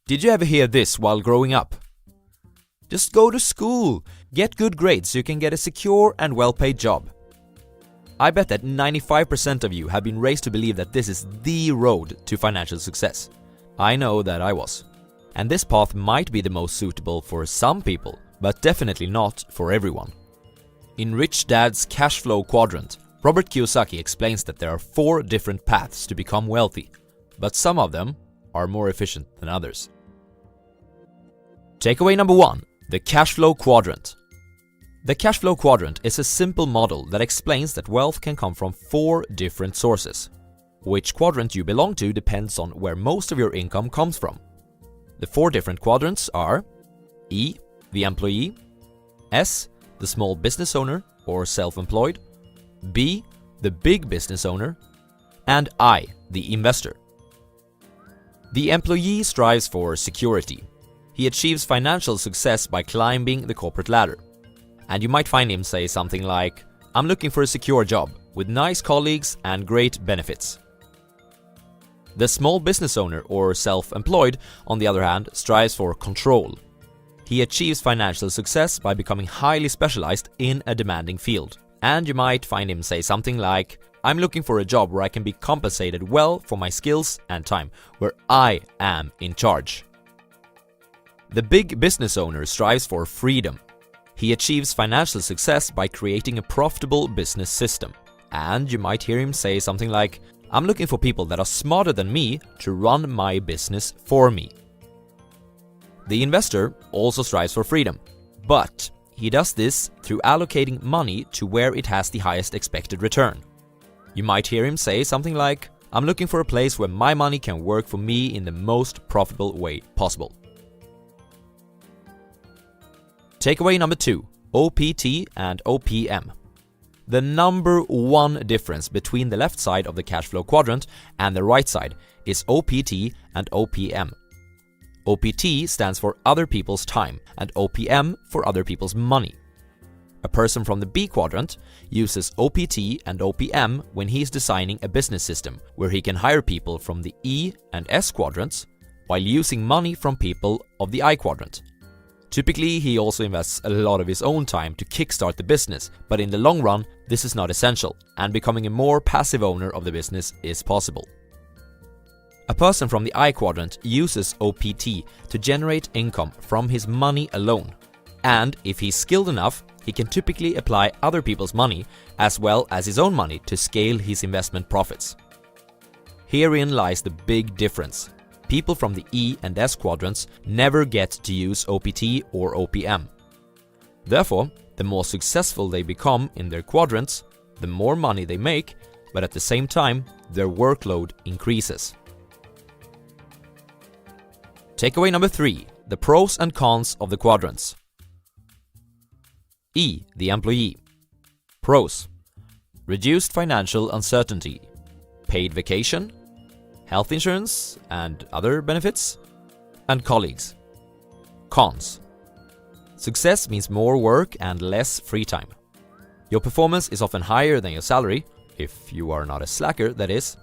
Did you ever hear this while growing up? Just go to school, get good grades so you can get a secure and well-paid job. I bet that 95% of you have been raised to believe that this is the road to financial success. I know that I was. And this path might be the most suitable for some people, but definitely not for everyone. In Rich Dad's Cash Flow Quadrant, Robert Kiyosaki explains that there are 4 different paths to become wealthy, but some of them are more efficient than others. Takeaway number 1. The Cash Flow Quadrant. The Cash Flow Quadrant is a simple model that explains that wealth can come from 4 different sources. Which quadrant you belong to depends on where most of your income comes from. The 4 different quadrants are E, the employee, S, the small business owner or self-employed, B, the big business owner, and I, the investor. The employee strives for security. He achieves financial success by climbing the corporate ladder. And you might find him say something like, "I'm looking for a secure job with nice colleagues and great benefits." The small business owner or self-employed, on the other hand, strives for control. He achieves financial success by becoming highly specialized in a demanding field. And you might find him say something like, "I'm looking for a job where I can be compensated well for my skills and time, where I am in charge." The big business owner strives for freedom. He achieves financial success by creating a profitable business system. And you might hear him say something like, "I'm looking for people that are smarter than me to run my business for me." The investor also strives for freedom, but he does this through allocating money to where it has the highest expected return. You might hear him say something like, "I'm looking for a place where my money can work for me in the most profitable way possible." Takeaway number 2. OPT and OPM. The number 1 difference between the left side of the cash flow quadrant and the right side is OPT and OPM. OPT stands for other people's time and OPM for other people's money. A person from the B quadrant uses OPT and OPM when he is designing a business system where he can hire people from the E and S quadrants while using money from people of the I quadrant. Typically, he also invests a lot of his own time to kickstart the business, but in the long run, this is not essential, and becoming a more passive owner of the business is possible. A person from the I quadrant uses OPT to generate income from his money alone, and if he's skilled enough, he can typically apply other people's money as well as his own money to scale his investment profits. Herein lies the big difference. People from the E and S quadrants never get to use OPT or OPM. Therefore, the more successful they become in their quadrants, the more money they make, but at the same time, their workload increases. Takeaway number 3. The pros and cons of the quadrants. E, the employee. Pros: reduced financial uncertainty, paid vacation, health insurance and other benefits, and colleagues. Cons: success means more work and less free time. Your performance is often higher than your salary, if you are not a slacker, that is,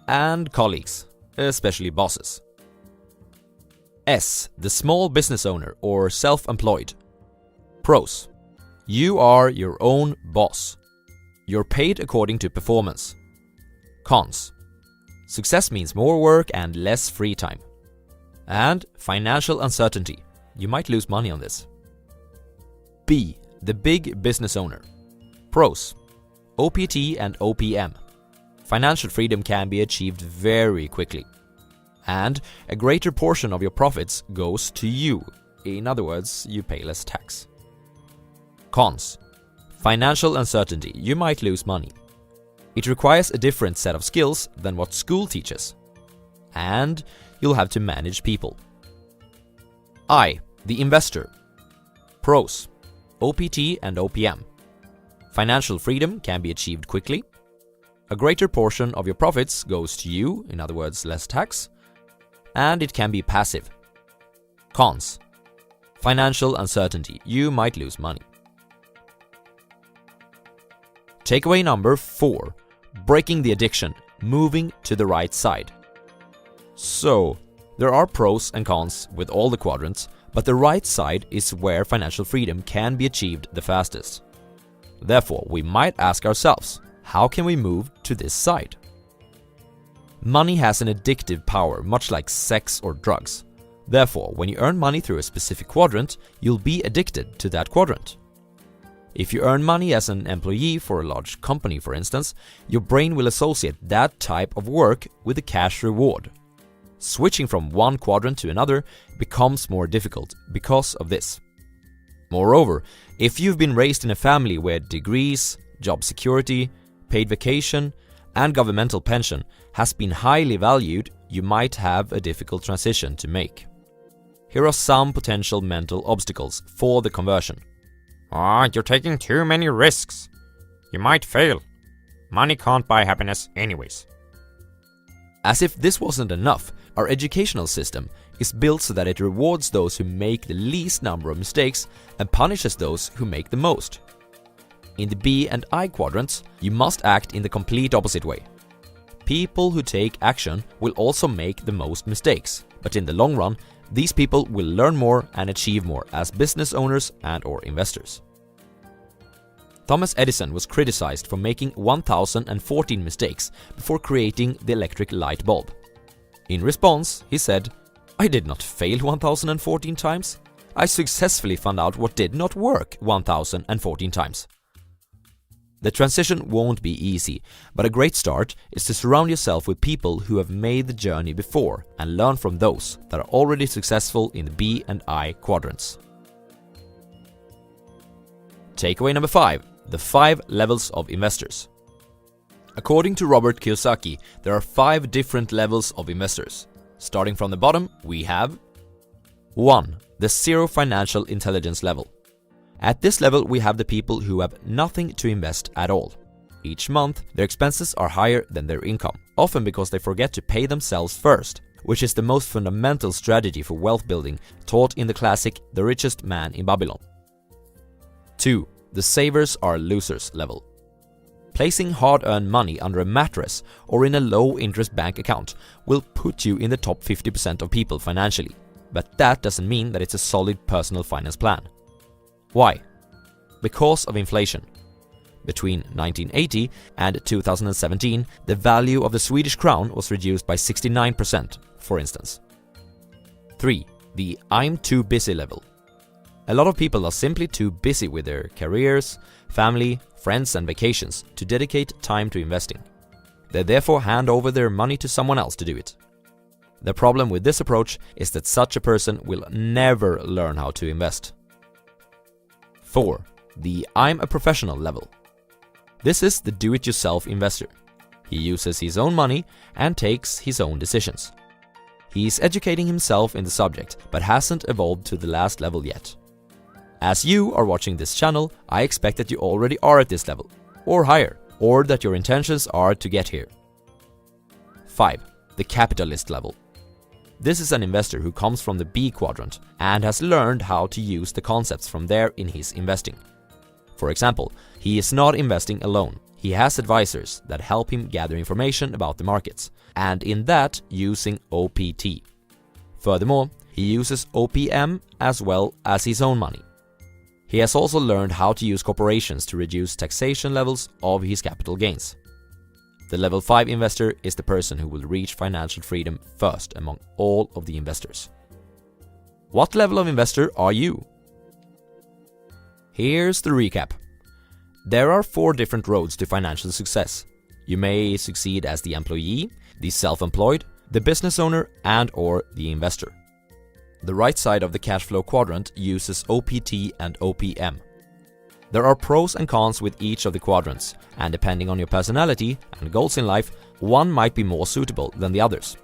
and colleagues, especially bosses. S, the small business owner or self-employed. Pros: you are your own boss. You're paid according to performance. Cons: success means more work and less free time. And financial uncertainty. You might lose money on this. B, the big business owner. Pros: OPT and OPM. Financial freedom can be achieved very quickly. And a greater portion of your profits goes to you. In other words, you pay less tax. Cons: financial uncertainty. You might lose money. It requires a different set of skills than what school teaches. And you'll have to manage people. I, the investor. Pros: OPT and OPM. Financial freedom can be achieved quickly. A greater portion of your profits goes to you, in other words, less tax. And it can be passive. Cons: financial uncertainty. You might lose money. Takeaway number 4. Breaking the addiction, moving to the right side. So, There are pros and cons with all the quadrants, but the right side is where financial freedom can be achieved the fastest. Therefore, we might ask ourselves, how can we move to this side? Money has an addictive power, much like sex or drugs. Therefore, when you earn money through a specific quadrant, you'll be addicted to that quadrant. If you earn money as an employee for a large company, for instance, your brain will associate that type of work with a cash reward. Switching from one quadrant to another becomes more difficult because of this. Moreover, if you've been raised in a family where degrees, job security, paid vacation, and governmental pension has been highly valued, you might have a difficult transition to make. Here are some potential mental obstacles for the conversion. You're taking too many risks. You might fail. Money can't buy happiness anyways. As if this wasn't enough, our educational system is built so that it rewards those who make the least number of mistakes and punishes those who make the most. In the B and I quadrants, you must act in the complete opposite way. People who take action will also make the most mistakes, but in the long run, these people will learn more and achieve more as business owners and/or investors. Thomas Edison was criticized for making 1014 mistakes before creating the electric light bulb. In response, he said, "I did not fail 1014 times. I successfully found out what did not work 1014 times." The transition won't be easy, but a great start is to surround yourself with people who have made the journey before and learn from those that are already successful in the B and I quadrants. Takeaway number 5. The 5 levels of investors. According to Robert Kiyosaki, there are 5 different levels of investors. Starting from the bottom, we have 1. The zero financial intelligence level. At this level, we have the people who have nothing to invest at all. Each month, their expenses are higher than their income, often because they forget to pay themselves first, which is the most fundamental strategy for wealth building taught in the classic The Richest Man in Babylon. 2. The savers are losers level. Placing hard-earned money under a mattress or in a low-interest bank account will put you in the top 50% of people financially, but that doesn't mean that it's a solid personal finance plan. Why? Because of inflation. Between 1980 and 2017, the value of the Swedish crown was reduced by 69%, for instance. 3. The I'm too busy level. A lot of people are simply too busy with their careers, family, friends and vacations to dedicate time to investing. They therefore hand over their money to someone else to do it. The problem with this approach is that such a person will never learn how to invest. 4. The I'm a professional level. This is the do-it-yourself investor. He uses his own money and takes his own decisions. He is educating himself in the subject, but hasn't evolved to the last level yet. As you are watching this channel, I expect that you already are at this level, or higher, or that your intentions are to get here. 5. The capitalist level. This is an investor who comes from the B quadrant and has learned how to use the concepts from there in his investing. For example, he is not investing alone. He has advisors that help him gather information about the markets, and in that using OPT. Furthermore, he uses OPM as well as his own money. He has also learned how to use corporations to reduce taxation levels of his capital gains. The level 5 investor is the person who will reach financial freedom first among all of the investors. What level of investor are you? Here's the recap. There are 4 different roads to financial success. You may succeed as the employee, the self-employed, the business owner, and/or the investor. The right side of the cash flow quadrant uses OPT and OPM. There are pros and cons with each of the quadrants, and depending on your personality and goals in life, one might be more suitable than the others.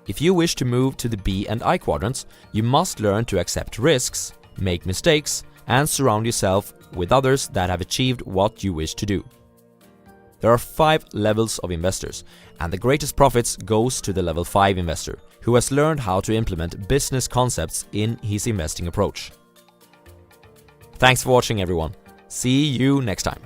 If you wish to move to the B and I quadrants, you must learn to accept risks, make mistakes, and surround yourself with others that have achieved what you wish to do. There are 5 levels of investors, and the greatest profits goes to the level 5 investor, who has learned how to implement business concepts in his investing approach. Thanks for watching, everyone. See you next time.